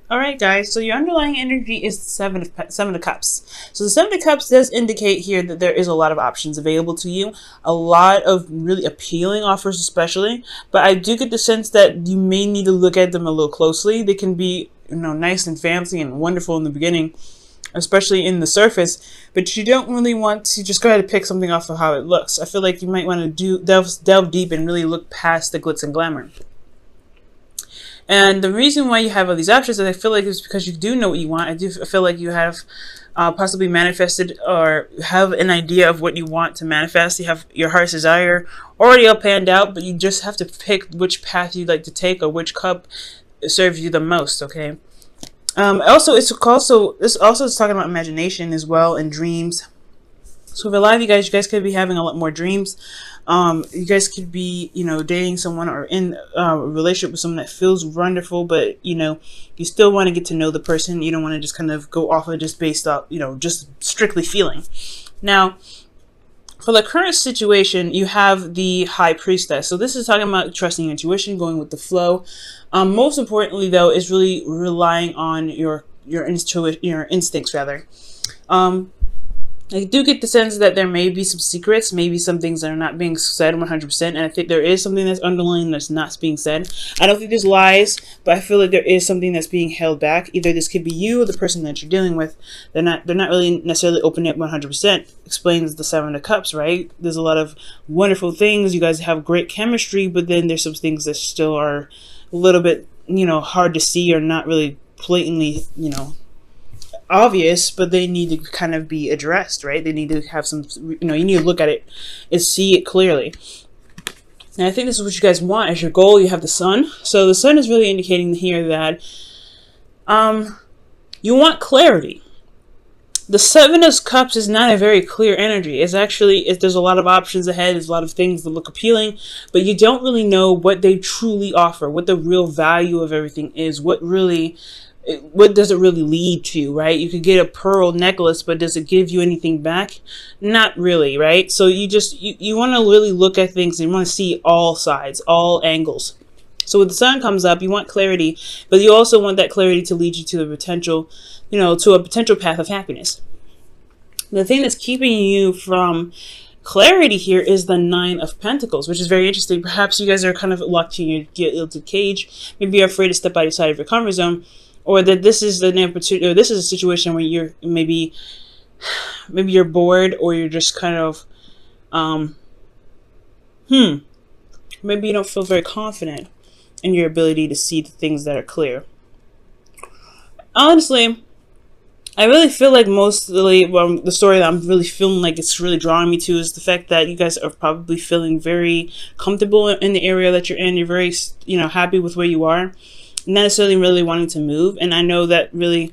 All right, guys. So your underlying energy is the seven of cups. So the seven of cups does indicate here that there is a lot of options available to you, a lot of really appealing offers, especially. But I do get the sense that you may need to look at them a little closely. They can be, nice and fancy and wonderful in the beginning, especially in the surface. But you don't really want to just go ahead and pick something off of how it looks. I feel like you might want to delve deep and really look past the glitz and glamour. And the reason why you have all these options, I feel like, is because you do know what you want. I feel like you have possibly manifested or have an idea of what you want to manifest. You have your heart's desire already all planned out, but you just have to pick which path you'd like to take or which cup serves you the most. Okay. This also is talking about imagination as well and dreams. So for a lot of you guys could be having a lot more dreams. You guys could be, dating someone or in a relationship with someone that feels wonderful, but, you still want to get to know the person. You don't want to just kind of go off of just based off, just strictly feeling. Now, for the current situation, you have the High Priestess. So this is talking about trusting your intuition, going with the flow. Most importantly, though, is really relying on your instincts, rather. I do get the sense that there may be some secrets, maybe some things that are not being said 100%, and I think there is something that's underlying that's not being said. I don't think there's lies, but I feel like there is something that's being held back. Either this could be you or the person that you're dealing with. They're not really necessarily opening up 100%. Explains the Seven of Cups, right? There's a lot of wonderful things. You guys have great chemistry, but then there's some things that still are a little bit, hard to see or not really blatantly, obvious, but they need to kind of be addressed, right? They need to have some, you need to look at it and see it clearly. And I think this is what you guys want as your goal. You have the Sun. So the Sun is really indicating here that you want clarity. The Seven of Cups is not a very clear energy. It's actually, there's a lot of options ahead. There's a lot of things that look appealing, but you don't really know what they truly offer, what the real value of everything is, what does it really lead to, right? You could get a pearl necklace, but does it give you anything back? Not really, right? So you want to really look at things and you want to see all sides, all angles. So when the Sun comes up, you want clarity, but you also want that clarity to lead you to the potential, to a potential path of happiness. The thing that's keeping you from clarity here is the Nine of Pentacles, which is very interesting. Perhaps you guys are kind of locked in your gilded cage. Maybe you're afraid to step outside of your comfort zone. Or that this is this is a situation where you're maybe you're bored, or you're just kind of maybe you don't feel very confident in your ability to see the things that are clear. Honestly, I really feel like the story that I'm really feeling like it's really drawing me to is the fact that you guys are probably feeling very comfortable in the area that you're in. You're very happy with where you are. Not necessarily really wanting to move. And I know that really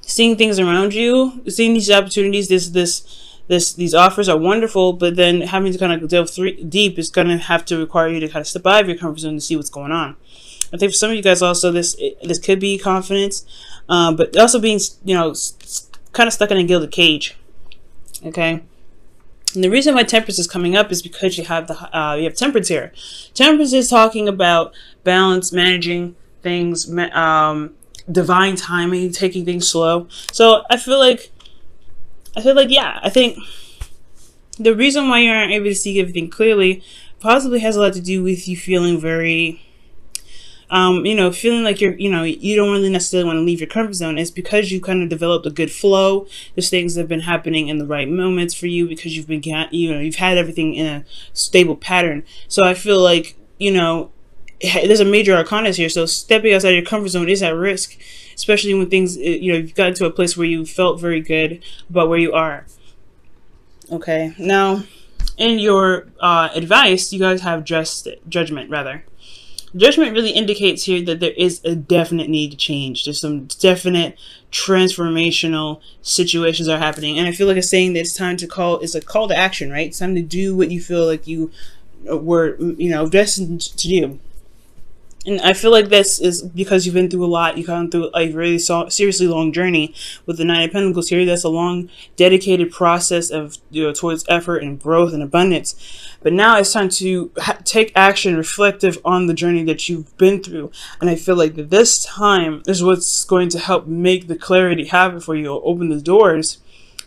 seeing things around you, seeing these opportunities, these offers are wonderful, but then having to kind of delve deep is going to have to require you to kind of step out of your comfort zone to see what's going on. I think for some of you guys also, this could be confidence, but also being, kind of stuck in a gilded cage. Okay. And the reason why Temperance is coming up is because you have Temperance here. Temperance is talking about balance, managing things, divine timing, taking things slow. So I think the reason why you aren't able to see everything clearly possibly has a lot to do with you feeling very feeling like you don't really necessarily want to leave your comfort zone. Is because you kind of developed a good flow. There's things that have been happening in the right moments for you because you've had everything in a stable pattern. So I feel like, there's a major arcana here. So stepping outside your comfort zone is at risk, especially when things, you've gotten to a place where you felt very good about where you are. Okay. Now, in your advice, you guys have judgment, rather. Judgment really indicates here that there is a definite need to change. There's some definite transformational situations are happening. And I feel like it's saying that it's a call to action, right? It's time to do what you feel like you were, destined to do. And I feel like this is because you've been through a lot. You've gone through a really seriously long journey with the Nine of Pentacles here. That's a long, dedicated process of, you know, towards effort and growth and abundance. But now it's time to take action reflective on the journey that you've been through. And I feel like this time is what's going to help make the clarity happen for you, or open the doors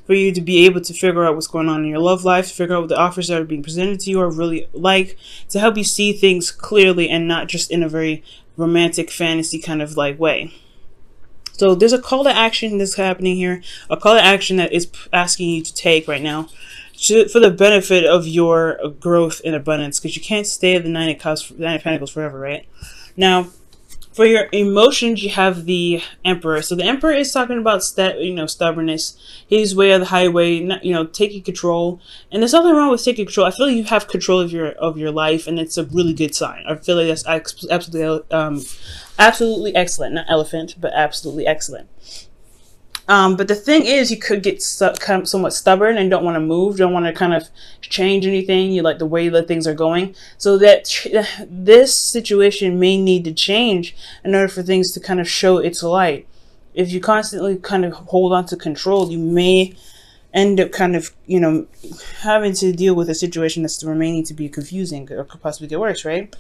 for you to be able to figure out what's going on in your love life, figure out what the offers that are being presented to you are really like, to help you see things clearly and not just in a very romantic fantasy kind of like way. So there's a call to action that's happening here, a call to action that is asking you to take right now for the benefit of your growth and abundance, because you can't stay at the Nine of Cups, Nine of Pentacles forever, right? Now, for your emotions, you have the Emperor. So the Emperor is talking about stubbornness. His way of the highway, taking control. And there's nothing wrong with taking control. I feel like you have control of your life, and it's a really good sign. I feel like that's absolutely excellent. Not elephant, but absolutely excellent. But the thing is, you could get somewhat stubborn and don't want to move, don't want to kind of change anything. You like the way that things are going. So that this situation may need to change in order for things to kind of show its light. If you constantly kind of hold on to control, you may end up kind of, having to deal with a situation that's remaining to be confusing or could possibly get worse, right?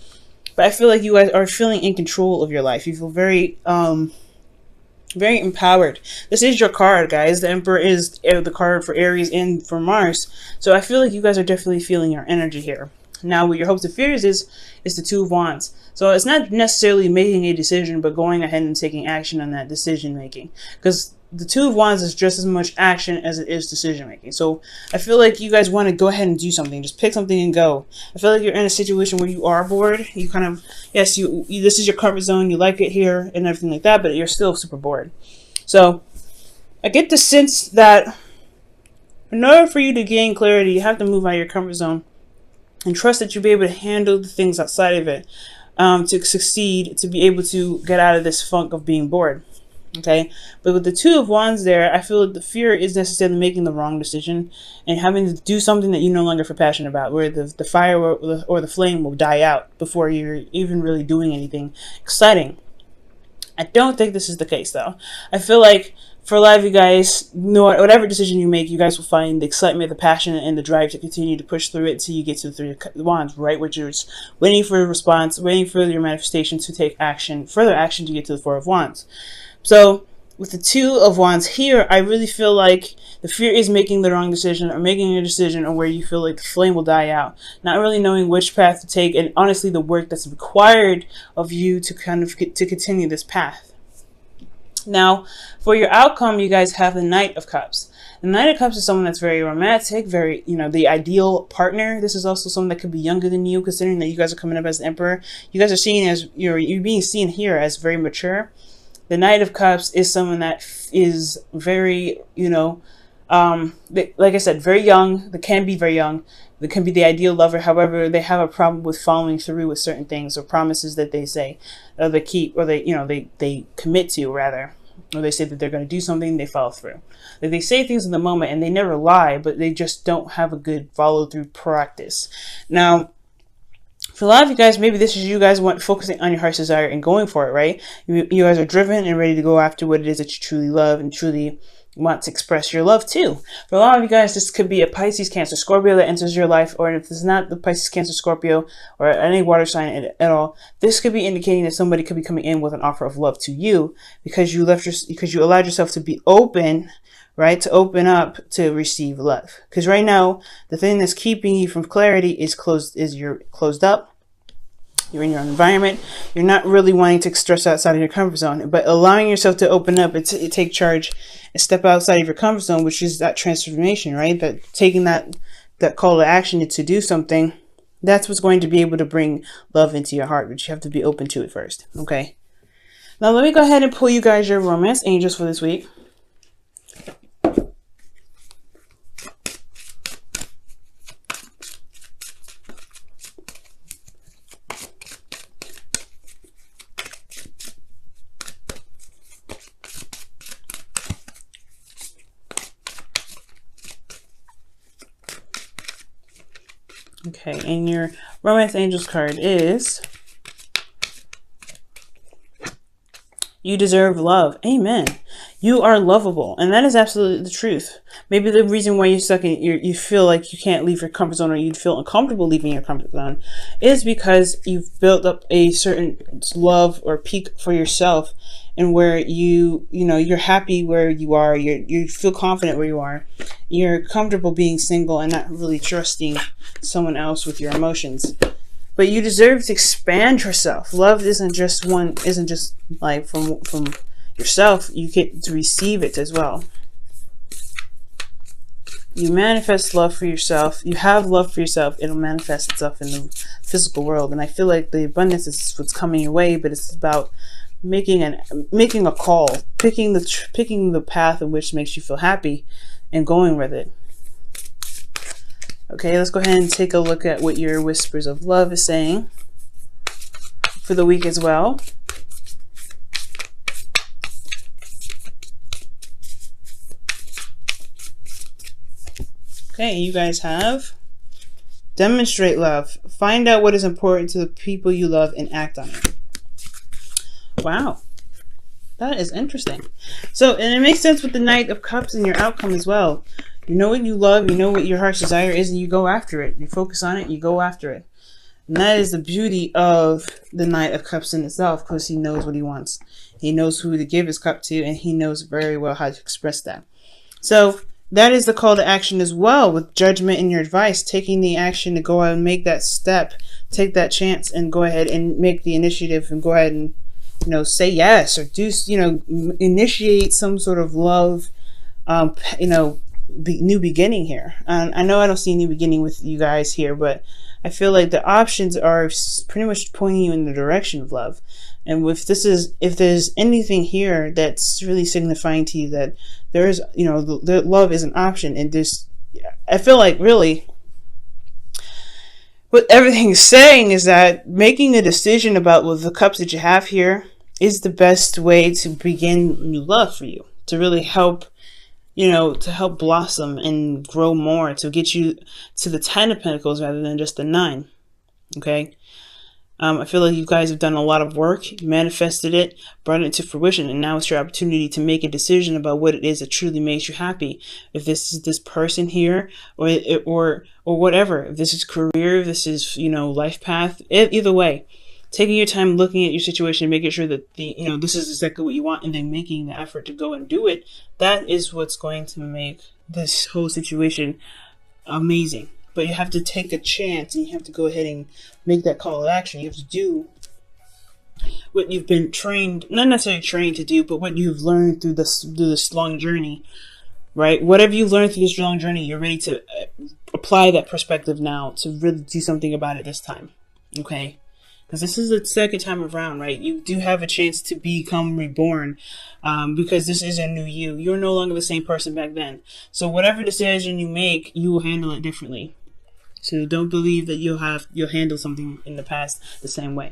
But I feel like you guys are feeling in control of your life. You feel very empowered. This is your card, guys. The Emperor is the card for Aries and for Mars. So I feel like you guys are definitely feeling your energy here. Now, what your hopes and fears is the Two of Wands. So it's not necessarily making a decision, but going ahead and taking action on that decision making. Because the Two of Wands is just as much action as it is decision making. So I feel like you guys want to go ahead and do something. Just pick something and go. I feel like you're in a situation where you are bored. You kind of, yes, this is your comfort zone. You like it here and everything like that, but you're still super bored. So I get the sense that in order for you to gain clarity, you have to move out of your comfort zone and trust that you'll be able to handle the things outside of it to succeed, to be able to get out of this funk of being bored. Okay, but with the Two of Wands there, I feel like the fear is necessarily making the wrong decision and having to do something that you no longer feel passionate about, where the fire or the flame will die out before you're even really doing anything exciting. I don't think this is the case, though. I feel like for a lot of you guys, whatever decision you make, you guys will find the excitement, the passion, and the drive to continue to push through it until you get to the Three of Wands, right? Which is waiting for a response, waiting for your manifestation to take action, further action to get to the Four of Wands. So with the Two of Wands here, I really feel like the fear is making the wrong decision, or making a decision on where you feel like the flame will die out, not really knowing which path to take, and honestly the work that's required of you to kind of to continue this path. Now, for your outcome, you guys have the Knight of Cups. The Knight of Cups is someone that's very romantic, very, the ideal partner. This is also someone that could be younger than you, considering that you guys are coming up as the Emperor. You guys are seen as, you're being seen here as very mature. The Knight of Cups is someone that is very, like I said, very young. They can be very young. They can be the ideal lover. However, they have a problem with following through with certain things or promises that they say, or they keep, or they commit to, rather. Or they say that they're going to do something, they follow through. Like they say things in the moment and they never lie, but they just don't have a good follow through practice. Now, for a lot of you guys, maybe this is you guys focusing on your heart's desire and going for it, right? You guys are driven and ready to go after what it is that you truly love and truly want to express your love to. For a lot of you guys, this could be a Pisces, Cancer, Scorpio that enters your life, or if it's not the Pisces, Cancer, Scorpio, or any water sign at all, this could be indicating that somebody could be coming in with an offer of love to you because you allowed yourself to be open, right? To open up to receive love. Because right now, the thing that's keeping you from clarity is you're closed up. You're in your own environment. You're not really wanting to stress outside of your comfort zone, but allowing yourself to open up and take charge and step outside of your comfort zone, which is that transformation, right? That taking that call to action to do something, that's what's going to be able to bring love into your heart, but you have to be open to it first, okay? Now let me go ahead and pull you guys your romance angels for this week. Okay, and your Romance Angels card is You deserve love. Amen. You are lovable. And that is absolutely the truth. Maybe the reason why you're stuck in you feel like you can't leave your comfort zone, or you feel uncomfortable leaving your comfort zone, is because you've built up a certain love or peak for yourself, and where you're happy where you are, you feel confident where you are. You're comfortable being single and not really trusting someone else with your emotions. But you deserve to expand yourself. Love isn't just like from yourself. You get to receive it as well. You manifest love for yourself. You have love for yourself. It'll manifest itself in the physical world. And I feel like the abundance is what's coming your way, but it's about making a call, picking the path in which makes you feel happy, and going with it. Okay, let's go ahead and take a look at what your whispers of love is saying for the week as well. Okay, you guys have demonstrate love. Find out what is important to the people you love and act on it. Wow. That is interesting. So, and it makes sense with the Knight of Cups and your outcome as well. You know what you love, you know what your heart's desire is, and you go after it. You focus on it, you go after it. And that is the beauty of the Knight of Cups in itself, because he knows what he wants. He knows who to give his cup to, and he knows very well how to express that. So that is the call to action as well, with judgment in your advice, taking the action to go out and make that step, take that chance, and go ahead and make the initiative, and go ahead and say yes, or do initiate some sort of love, new beginning here. I know I don't see a new beginning with you guys here, but I feel like the options are pretty much pointing you in the direction of love. And if there's anything here that's really signifying to you that there is, the love is an option, and this, I feel like really what everything's saying is that making a decision about the cups that you have here is the best way to begin new love for you, to really help to help blossom and grow more, to get you to the 10 of Pentacles rather than just the 9. Okay. I feel like you guys have done a lot of work, you manifested it, brought it to fruition, and now it's your opportunity to make a decision about what it is that truly makes you happy. If this is this person here, or whatever, if this is career, if this is life path, either way, taking your time, looking at your situation, making sure that this is exactly what you want, and then making the effort to go and do it. That is what's going to make this whole situation amazing. But you have to take a chance, and you have to go ahead and make that call to action. You have to do what you've been trained, not necessarily trained to do, but what you've learned through this long journey, right? Whatever you've learned through this long journey, you're ready to apply that perspective now to really do something about it this time, okay? Because this is the second time around, right? You do have a chance to become reborn, because this is a new you. You're no longer the same person back then. So whatever decision you make, you will handle it differently. So don't believe that you'll handle something in the past the same way.